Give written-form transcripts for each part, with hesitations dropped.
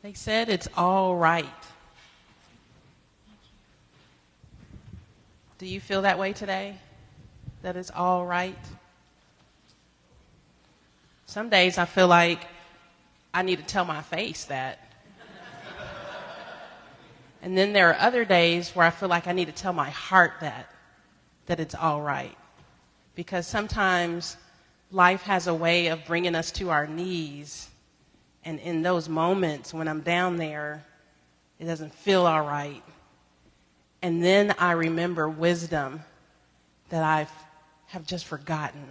They said it's all right. Do you feel that way today? That it's all right? Some days I feel like I need to tell my face that. And then there are other days where I feel like I need to tell my heart that it's all right. Because sometimes life has a way of bringing us to our knees. And in those moments when I'm down there, it doesn't feel all right. And then I remember wisdom that I have just forgotten.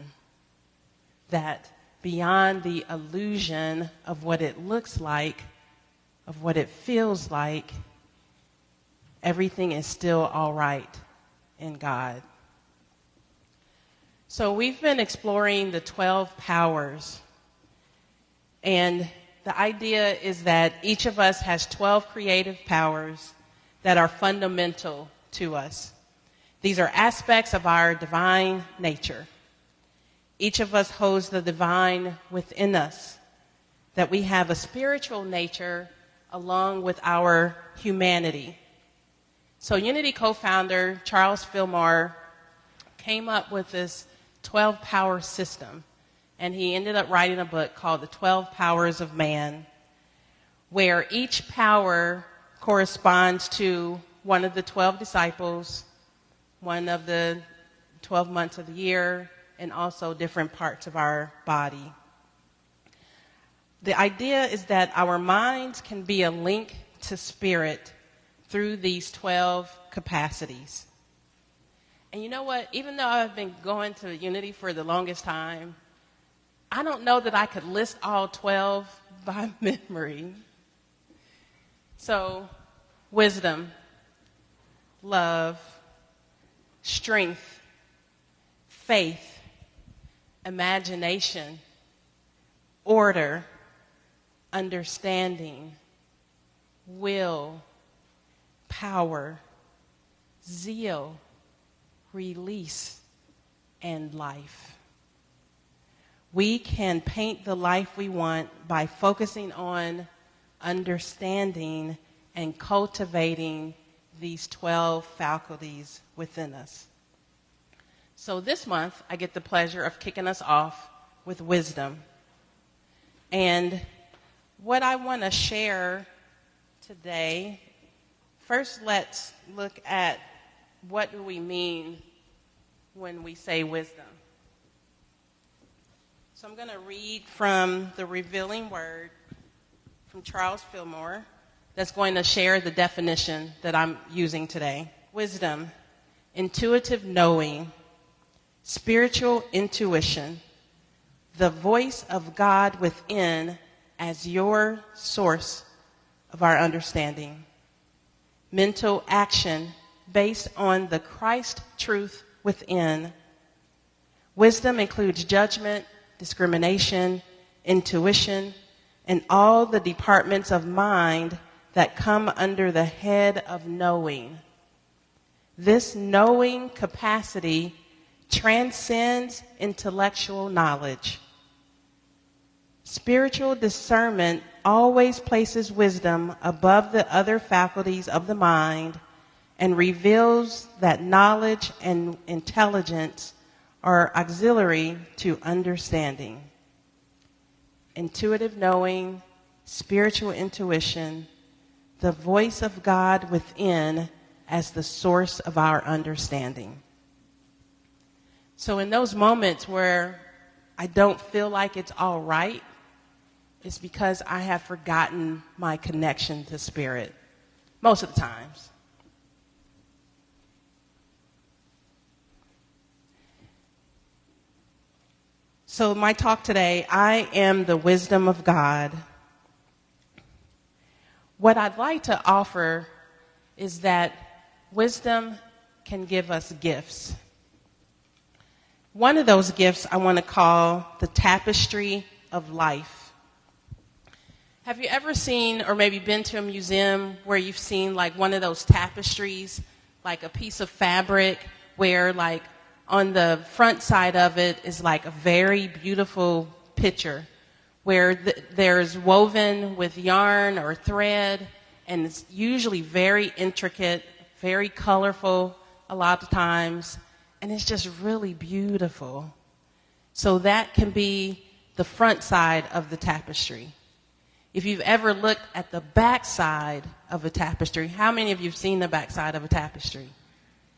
That beyond the illusion of what it looks like, of what it feels like, everything is still all right in God. So we've been exploring the 12 powers. And the idea is that each of us has 12 creative powers that are fundamental to us. These are aspects of our divine nature. Each of us holds the divine within us, that we have a spiritual nature along with our humanity. So Unity co-founder Charles Fillmore came up with this 12-power system, and he ended up writing a book called The 12 Powers of Man, where each power corresponds to one of the 12 disciples, one of the 12 months of the year, and also different parts of our body. The idea is that our minds can be a link to spirit through these 12 capacities. And you know what? Even though I've been going to Unity for the longest time, I don't know that I could list all 12 by memory. So, wisdom, love, strength, faith, imagination, order, understanding, will, power, zeal, release, and life. We can paint the life we want by focusing on understanding and cultivating these 12 faculties within us. So this month, I get the pleasure of kicking us off with wisdom. And what I want to share today, first let's look at what do we mean when we say wisdom. So I'm going to read from the Revealing Word from Charles Fillmore that's going to share the definition that I'm using today. Wisdom, intuitive knowing, spiritual intuition, the voice of God within as your source of our understanding. Mental action based on the Christ truth within. Wisdom includes judgment, discrimination, intuition, and all the departments of mind that come under the head of knowing. This knowing capacity transcends intellectual knowledge. Spiritual discernment always places wisdom above the other faculties of the mind and reveals that knowledge and intelligence are auxiliary to understanding. Intuitive knowing, spiritual intuition, the voice of God within as the source of our understanding. So in those moments where I don't feel like it's all right, it's because I have forgotten my connection to spirit, most of the times. So my talk today, I am the wisdom of God. What I'd like to offer is that wisdom can give us gifts. One of those gifts I want to call the tapestry of life. Have you ever seen or maybe been to a museum where you've seen like one of those tapestries, like a piece of fabric where like on the front side of it is like a very beautiful picture where there's woven with yarn or thread, and it's usually very intricate, very colorful a lot of times, and it's just really beautiful. So that can be the front side of the tapestry. If you've ever looked at the back side of a tapestry, how many of you have seen the back side of a tapestry?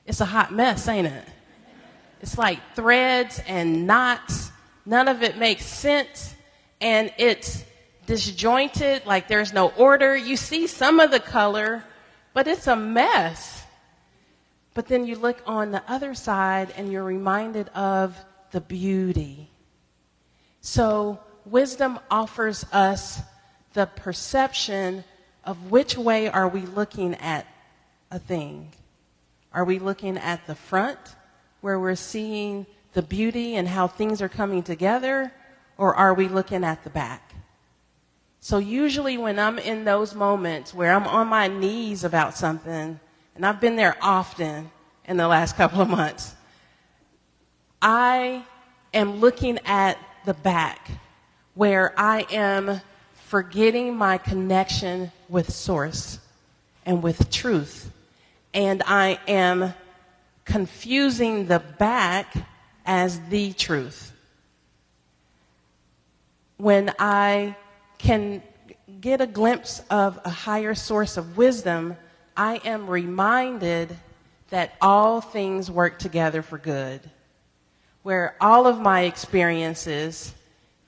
It's a hot mess, ain't it? It's like threads and knots. None of it makes sense, and it's disjointed, like there's no order. You see some of the color, but it's a mess. But then you look on the other side, and you're reminded of the beauty. So wisdom offers us the perception of which way are we looking at a thing. Are we looking at the front, where we're seeing the beauty and how things are coming together, or are we looking at the back? So usually when I'm in those moments where I'm on my knees about something, and I've been there often in the last couple of months, I am looking at the back, where I am forgetting my connection with Source and with truth. And I am confusing the back as the truth. When I can get a glimpse of a higher source of wisdom, I am reminded that all things work together for good. Where all of my experiences,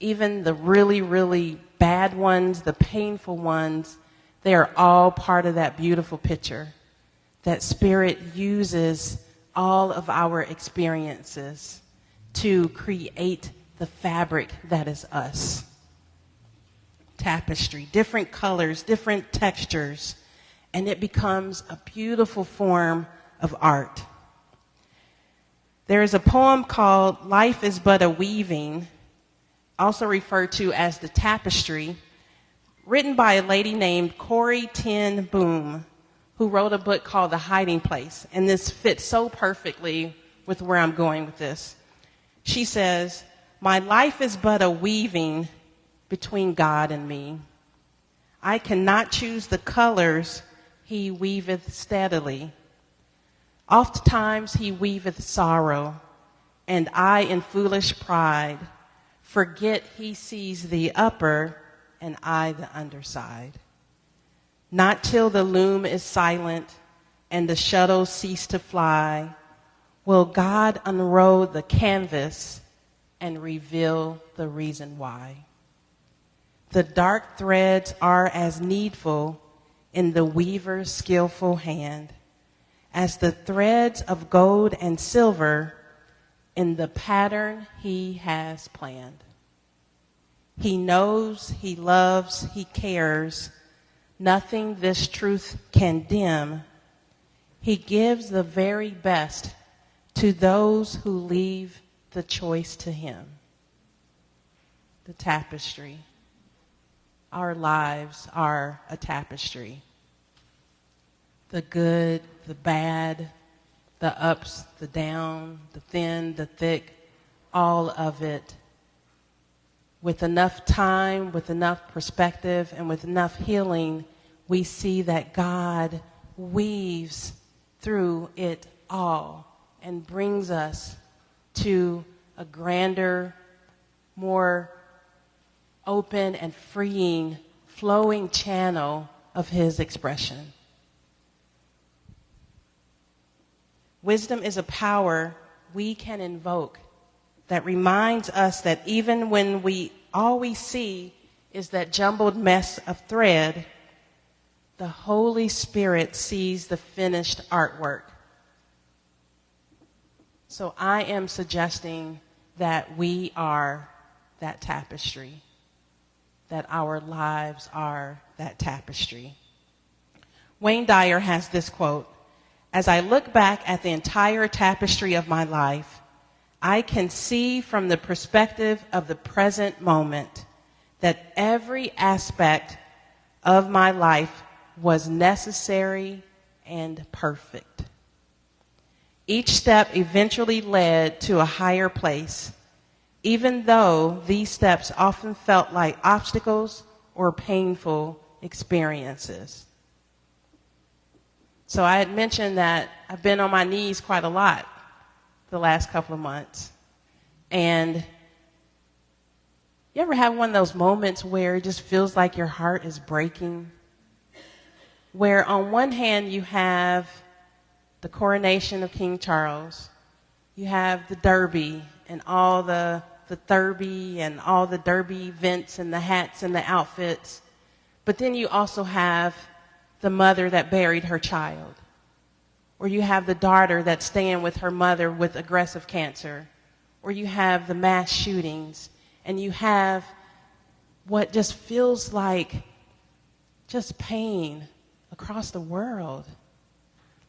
even the really, really bad ones, the painful ones, they are all part of that beautiful picture. That Spirit uses all of our experiences to create the fabric that is us. Tapestry, different colors, different textures, and it becomes a beautiful form of art. There is a poem called Life is But a Weaving, also referred to as the tapestry, written by a lady named Corrie ten Boom, who wrote a book called The Hiding Place. And this fits so perfectly with where I'm going with this. She says, "My life is but a weaving between God and me. I cannot choose the colors he weaveth steadily. Oftentimes he weaveth sorrow, and I in foolish pride forget he sees the upper and I the underside. Not till the loom is silent and the shuttles cease to fly will God unroll the canvas and reveal the reason why. The dark threads are as needful in the weaver's skillful hand as the threads of gold and silver in the pattern he has planned. He knows, he loves, he cares. Nothing this truth can dim. He gives the very best to those who leave the choice to him." The tapestry. Our lives are a tapestry. The good, the bad, the ups, the down, the thin, the thick, all of it. With enough time, with enough perspective, and with enough healing, we see that God weaves through it all and brings us to a grander, more open and freeing, flowing channel of his expression. Wisdom is a power we can invoke that reminds us that even when all we see is that jumbled mess of thread, the Holy Spirit sees the finished artwork. So I am suggesting that we are that tapestry, that our lives are that tapestry. Wayne Dyer has this quote, "As I look back at the entire tapestry of my life, I can see from the perspective of the present moment that every aspect of my life was necessary and perfect. Each step eventually led to a higher place, even though these steps often felt like obstacles or painful experiences. So I had mentioned that I've been on my knees quite a lot the last couple of months. And you ever have one of those moments where it just feels like your heart is breaking? Where on one hand you have the coronation of King Charles, you have the Derby and all the Derby and all the Derby events and the hats and the outfits, but then you also have the mother that buried her child, or you have the daughter that's staying with her mother with aggressive cancer, or you have the mass shootings, and you have what just feels like just pain across the world.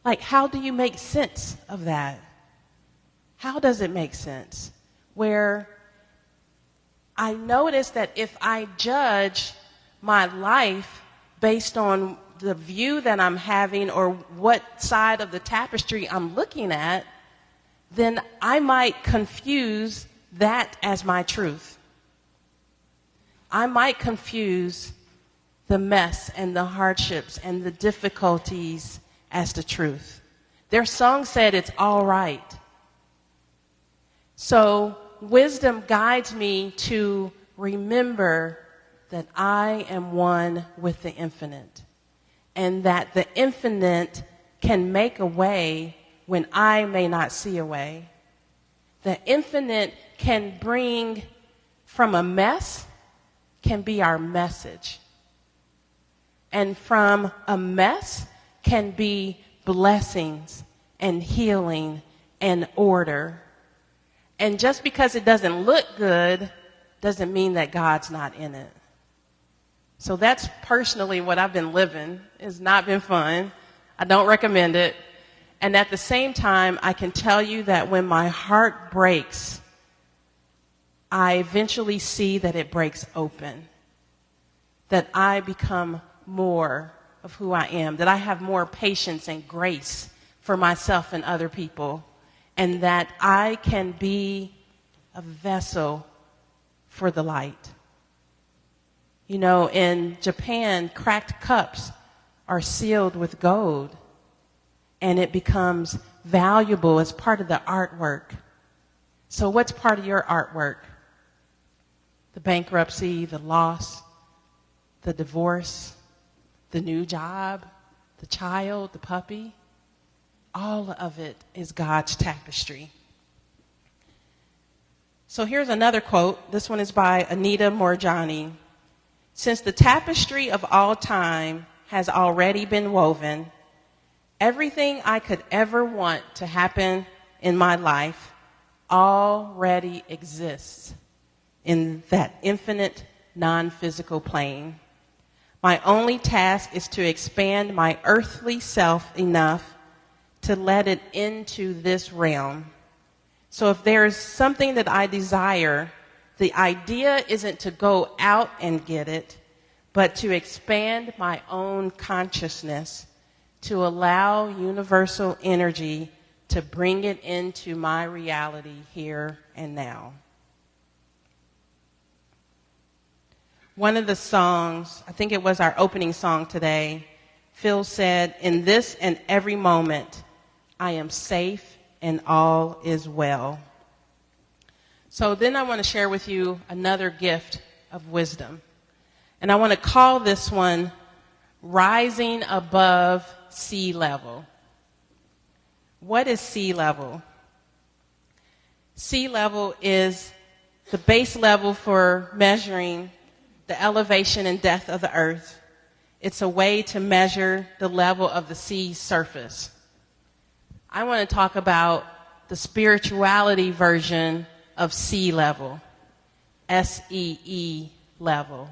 Like, how do you make sense of that? How does it make sense? Where I notice that if I judge my life based on the view that I'm having or what side of the tapestry I'm looking at, then I might confuse that as my truth. I might confuse the mess and the hardships and the difficulties as the truth. Their song said it's all right. So wisdom guides me to remember that I am one with the infinite, and that the infinite can make a way when I may not see a way. The infinite can bring from a mess, can be our message. And from a mess can be blessings and healing and order. And just because it doesn't look good doesn't mean that God's not in it. So that's personally what I've been living. It's not been fun. I don't recommend it. And at the same time, I can tell you that when my heart breaks, I eventually see that it breaks open, that I become more of who I am, that I have more patience and grace for myself and other people, and that I can be a vessel for the light. You know, in Japan, cracked cups are sealed with gold, and it becomes valuable as part of the artwork. So what's part of your artwork? The bankruptcy, the loss, the divorce, the new job, the child, the puppy. All of it is God's tapestry. So here's another quote. This one is by Anita Morjani. Since the tapestry of all time has already been woven, everything I could ever want to happen in my life already exists in that infinite, non-physical plane. My only task is to expand my earthly self enough to let it into this realm. So if there is something that I desire, the idea isn't to go out and get it, but to expand my own consciousness, to allow universal energy to bring it into my reality here and now. One of the songs, I think it was our opening song today, Phil said, "In this and every moment, I am safe and all is well." So then I want to share with you another gift of wisdom. And I want to call this one Rising Above Sea Level. What is sea level? Sea level is the base level for measuring the elevation and depth of the earth. It's a way to measure the level of the sea's surface. I want to talk about the spirituality version of sea level, SEE level,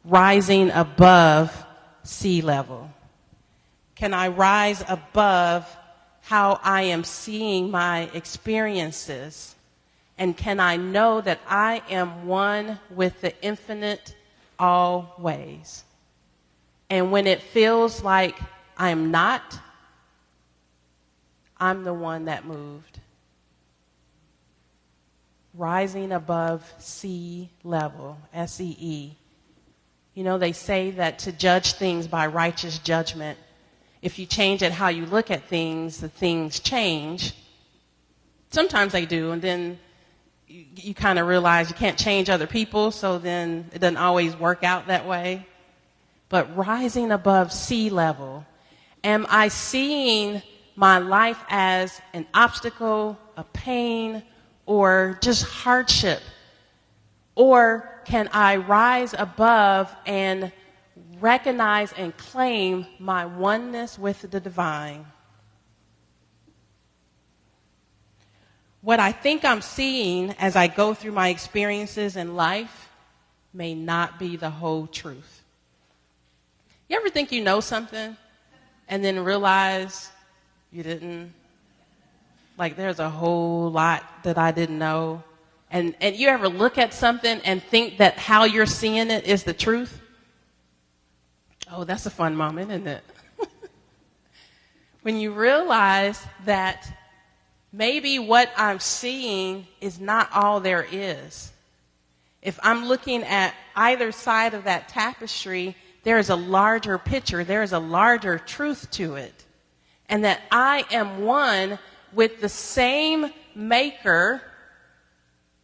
rising above sea level. Can I rise above how I am seeing my experiences? And can I know that I am one with the infinite always? And when it feels like I'm not, I'm the one that moved. rising above sea level, SEE. You know, they say that to judge things by righteous judgment, if you change it how you look at things, the things change. Sometimes they do, and then you kind of realize you can't change other people, so then it doesn't always work out that way. But rising above sea level, am I seeing my life as an obstacle, a pain, or just hardship? Or can I rise above and recognize and claim my oneness with the divine? What I think I'm seeing as I go through my experiences in life may not be the whole truth. You ever think you know something and then realize you didn't? Like, there's a whole lot that I didn't know. And you ever look at something and think that how you're seeing it is the truth? Oh, that's a fun moment, isn't it? When you realize that maybe what I'm seeing is not all there is. If I'm looking at either side of that tapestry, there is a larger picture, there is a larger truth to it. And that I am one with the same maker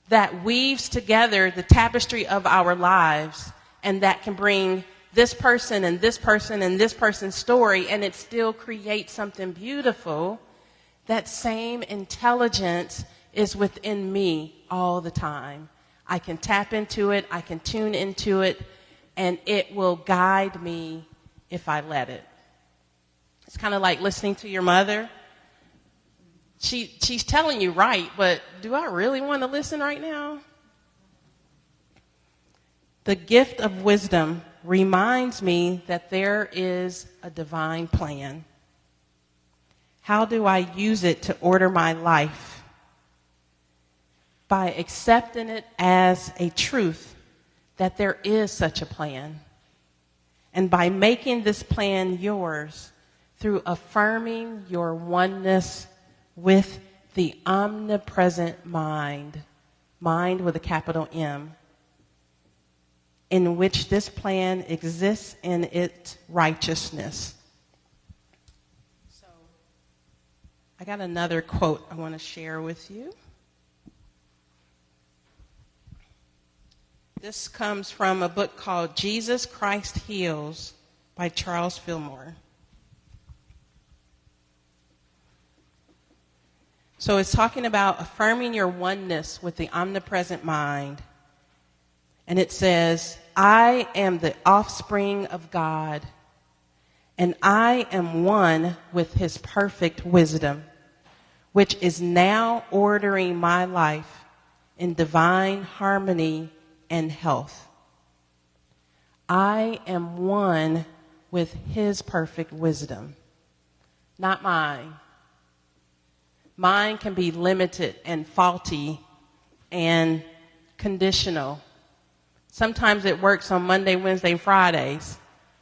that weaves together the tapestry of our lives, and that can bring this person and this person and this person's story, and it still creates something beautiful. That same intelligence is within me all the time. I can tap into it, I can tune into it, and it will guide me if I let it. It's kind of like listening to your mother. She's telling you right, but do I really want to listen right now? The gift of wisdom reminds me that there is a divine plan. How do I use it to order my life? By accepting it as a truth that there is such a plan. And by making this plan yours through affirming your oneness with the omnipresent mind with a capital M, in which this plan exists in its righteousness. So, I got another quote I want to share with you. This comes from a book called Jesus Christ Heals by Charles Fillmore. So it's talking about affirming your oneness with the omnipresent mind. And it says, I am the offspring of God, and I am one with his perfect wisdom, which is now ordering my life in divine harmony and health. I am one with his perfect wisdom, not mine. Mine can be limited and faulty and conditional. Sometimes it works on Monday, Wednesday, Fridays.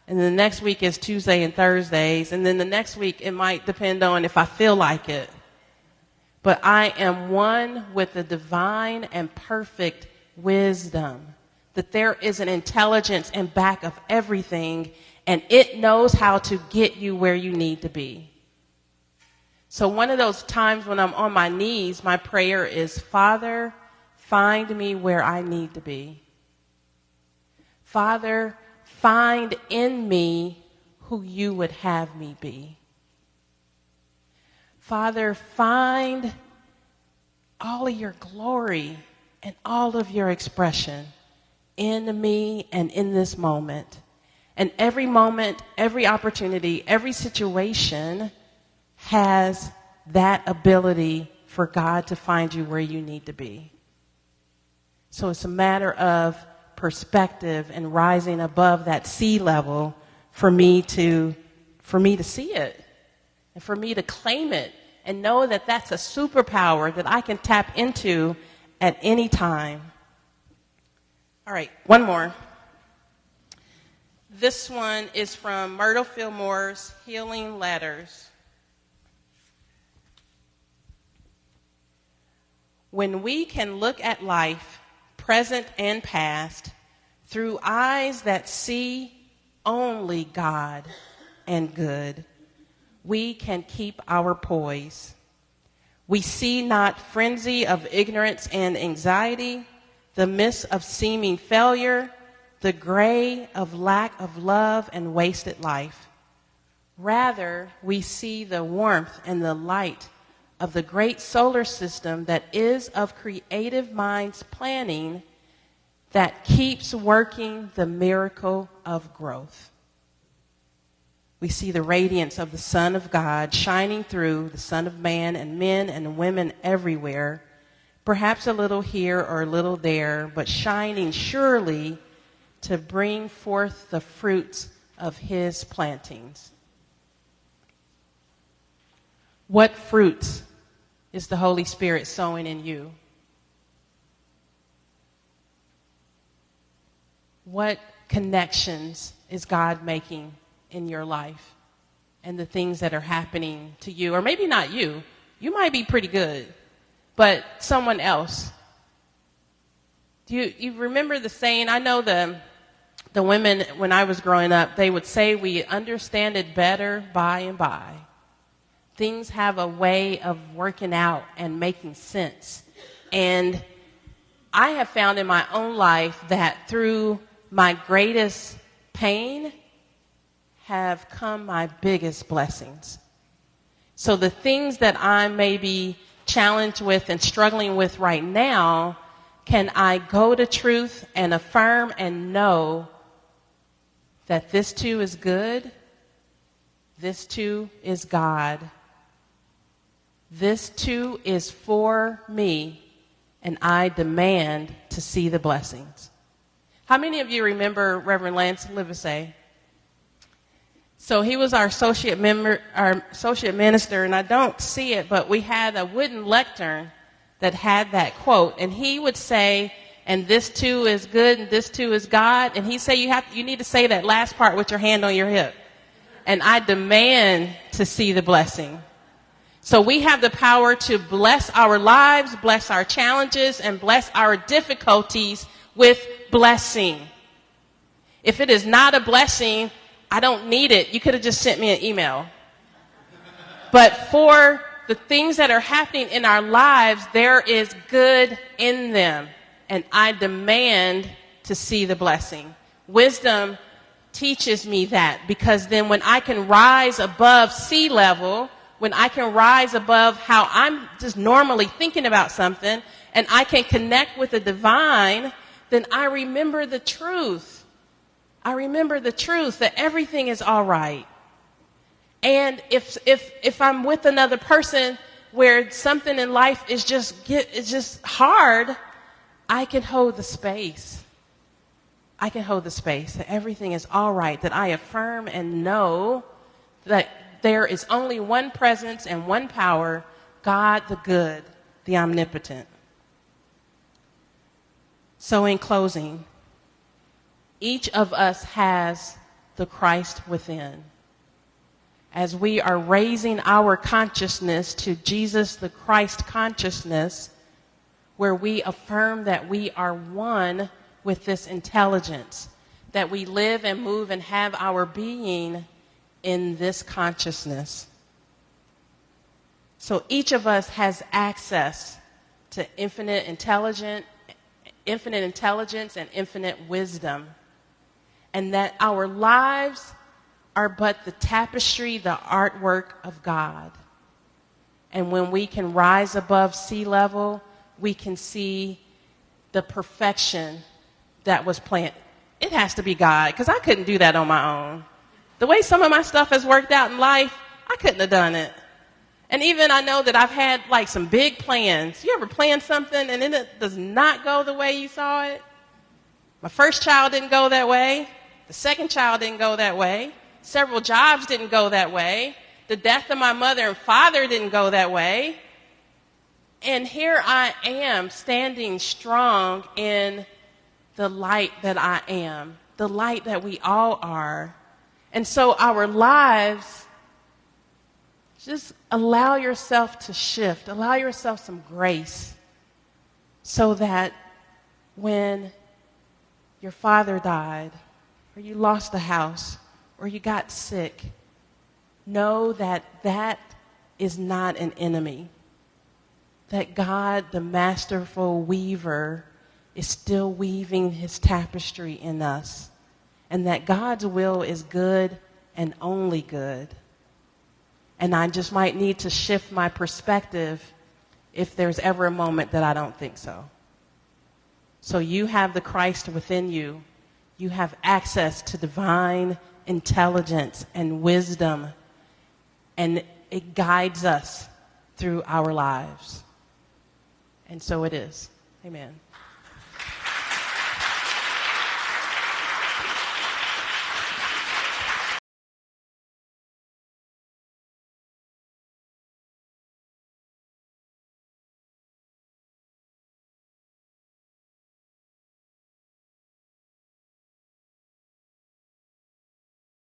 And then the next week is Tuesday and Thursdays. And then the next week it might depend on if I feel like it. But I am one with the divine and perfect wisdom. That there is an intelligence in back of everything, and it knows how to get you where you need to be. So one of those times when I'm on my knees, my prayer is, Father, find me where I need to be. Father, find in me who you would have me be. Father, find all of your glory and all of your expression in me and in this moment. And every moment, every opportunity, every situation has that ability for God to find you where you need to be. So it's a matter of perspective and rising above that sea level for me to see it and for me to claim it and know that that's a superpower that I can tap into at any time. All right, one more. This one is from Myrtle Fillmore's Healing Letters. When we can look at life, present and past, through eyes that see only God and good, we can keep our poise. We see not frenzy of ignorance and anxiety, the mist of seeming failure, the gray of lack of love and wasted life. Rather, we see the warmth and the light of the great solar system that is of creative minds planning that keeps working the miracle of growth. We see the radiance of the Son of God shining through the Son of Man and men and women everywhere, perhaps a little here or a little there, but shining surely to bring forth the fruits of his plantings. What fruits is the Holy Spirit sowing in you? What connections is God making in your life and the things that are happening to you? Or maybe not you. You might be pretty good, but someone else. Do you remember the saying? I know the women, when I was growing up, they would say we understand it better by and by. Things have a way of working out and making sense. And I have found in my own life that through my greatest pain have come my biggest blessings. So the things that I may be challenged with and struggling with right now, can I go to truth and affirm and know that this too is good? This too is God. This too is for me, and I demand to see the blessings. How many of you remember Reverend Lance Livesey? So he was our associate minister, and I don't see it, but we had a wooden lectern that had that quote, and he would say, and this too is good, and this too is God, and he'd say you need to say that last part with your hand on your hip, and I demand to see the blessing. So we have the power to bless our lives, bless our challenges, and bless our difficulties with blessing. If it is not a blessing, I don't need it. You could have just sent me an email. But for the things that are happening in our lives, there is good in them. And I demand to see the blessing. Wisdom teaches me that, because then when I can rise above sea level, when I can rise above how I'm just normally thinking about something, and I can connect with the divine, then I remember the truth. I remember the truth that everything is all right. And if I'm with another person where something in life is just hard, I can hold the space. I can hold the space that everything is all right, that I affirm and know that there is only one presence and one power, God the good, the omnipotent. So in closing, each of us has the Christ within. As we are raising our consciousness to Jesus the Christ consciousness, where we affirm that we are one with this intelligence, that we live and move and have our being in this consciousness. So each of us has access to infinite intelligence and infinite wisdom, and that our lives are but the tapestry, the artwork of God. And when we can rise above sea level, we can see the perfection that was planned. It has to be God, because I couldn't do that on my own. The way some of my stuff has worked out in life, I couldn't have done it. And even I know that I've had like some big plans. You ever plan something and then it does not go the way you saw it? My first child didn't go that way. The second child didn't go that way. Several jobs didn't go that way. The death of my mother and father didn't go that way. And here I am standing strong in the light that I am, the light that we all are. And so our lives, just allow yourself to shift. Allow yourself some grace. so that when your father died, or you lost a house, or you got sick, know that that is not an enemy. That God, the masterful weaver, is still weaving his tapestry in us. And that God's will is good and only good. And I just might need to shift my perspective if there's ever a moment that I don't think so. So you have the Christ within you. You have access to divine intelligence and wisdom. And it guides us through our lives. And so it is. Amen.